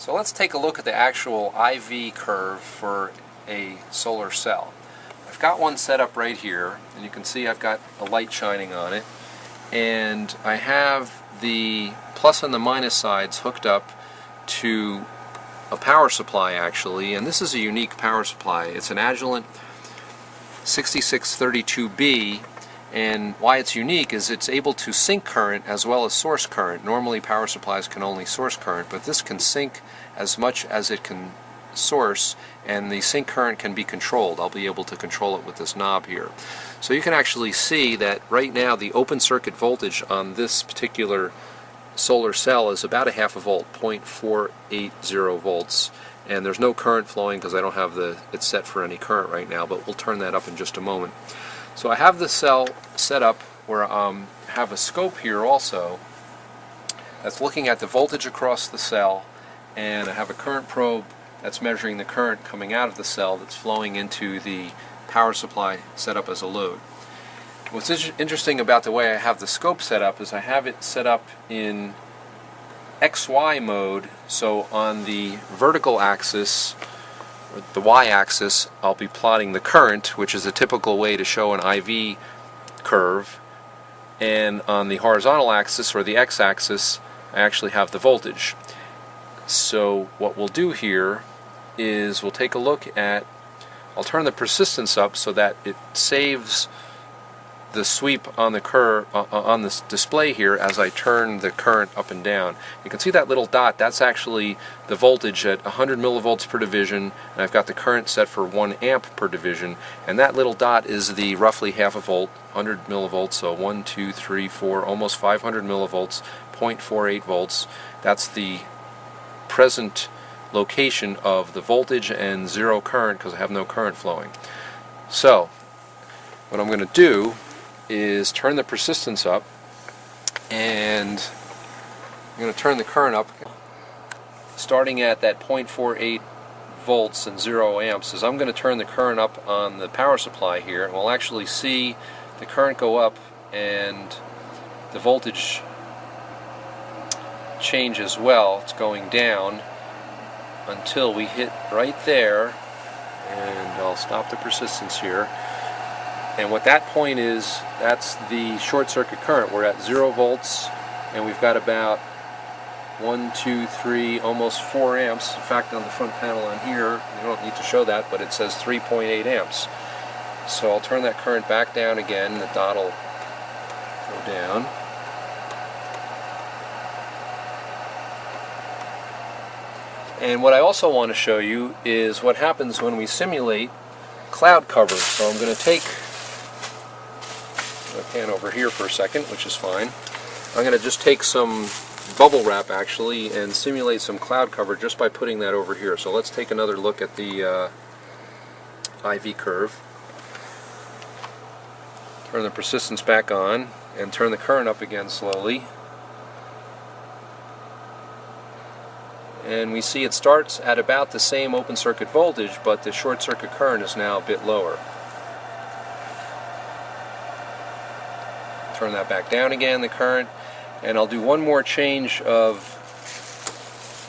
So let's take a look at the actual IV curve for a solar cell. I've got one set up right here, and you can see I've got a light shining on it, and I have the plus and the minus sides hooked up to a power supply actually, and this is a unique power supply. It's an Agilent 6632B, and why it's unique is it's able to sink current as well as source current. Normally power supplies can only source current, but this can sink as much as it can source, and the sink current can be controlled. I'll be able to control it with this knob here. So you can actually see that right now the open circuit voltage on this particular solar cell is about a half a volt, 0.480 volts, and there's no current flowing because I don't have it set for any current right now, but we'll turn that up in just a moment. So I have the cell set up where I have a scope here also that's looking at the voltage across the cell, and I have a current probe that's measuring the current coming out of the cell that's flowing into the power supply set up as a load. What's interesting about the way I have the scope set up is I have it set up in XY mode, so on the vertical axis, the y-axis, I'll be plotting the current, which is a typical way to show an IV curve, and on the horizontal axis, or the x-axis, I actually have the voltage. So what we'll do here is we'll take a look at, I'll turn the persistence up so that it saves the sweep on the curve on this display here as I turn the current up and down. You can see that little dot, that's actually the voltage at 100 millivolts per division, and I've got the current set for 1 amp per division, and that little dot is the roughly half a volt, 100 millivolts, so 1, 2, 3, 4, almost 500 millivolts, 0.48 volts. That's the present location of the voltage and zero current because I have no current flowing. So what I'm going to do is turn the persistence up, and I'm going to turn the current up starting at that 0.48 volts and 0 amps. As I'm going to turn the current up on the power supply here, and we'll actually see the current go up and the voltage change as well. It's going down until we hit right there, and I'll stop the persistence here. And what that point is, that's the short circuit current. We're at 0 volts, and we've got about 1, 2, 3, almost 4 amps. In fact, on the front panel on here, you don't need to show that, but it says 3.8 amps. So I'll turn that current back down again, the dot will go down. And what I also want to show you is what happens when we simulate cloud cover. So I'm going to take my pan over here for a second, which is fine. I'm going to just take some bubble wrap actually and simulate some cloud cover just by putting that over here. So let's take another look at the IV curve. Turn the persistence back on and turn the current up again slowly. And we see it starts at about the same open circuit voltage, but the short circuit current is now a bit lower. Turn that back down again, the current, and I'll do one more change of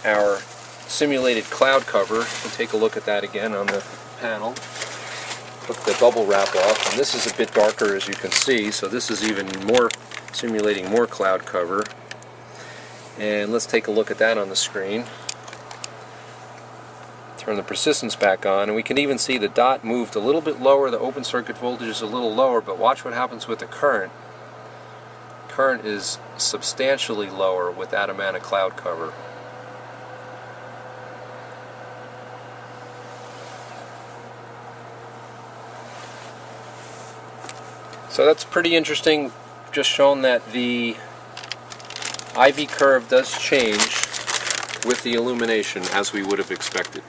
our simulated cloud cover. We'll take a look at that again on the panel. Put the bubble wrap off, and this is a bit darker as you can see, so this is even more simulating more cloud cover. And let's take a look at that on the screen. Turn the persistence back on, and we can even see the dot moved a little bit lower. The open circuit voltage is a little lower, but watch what happens with the current. Current is substantially lower with that amount of cloud cover. So that's pretty interesting, just shown that the IV curve does change with the illumination as we would have expected.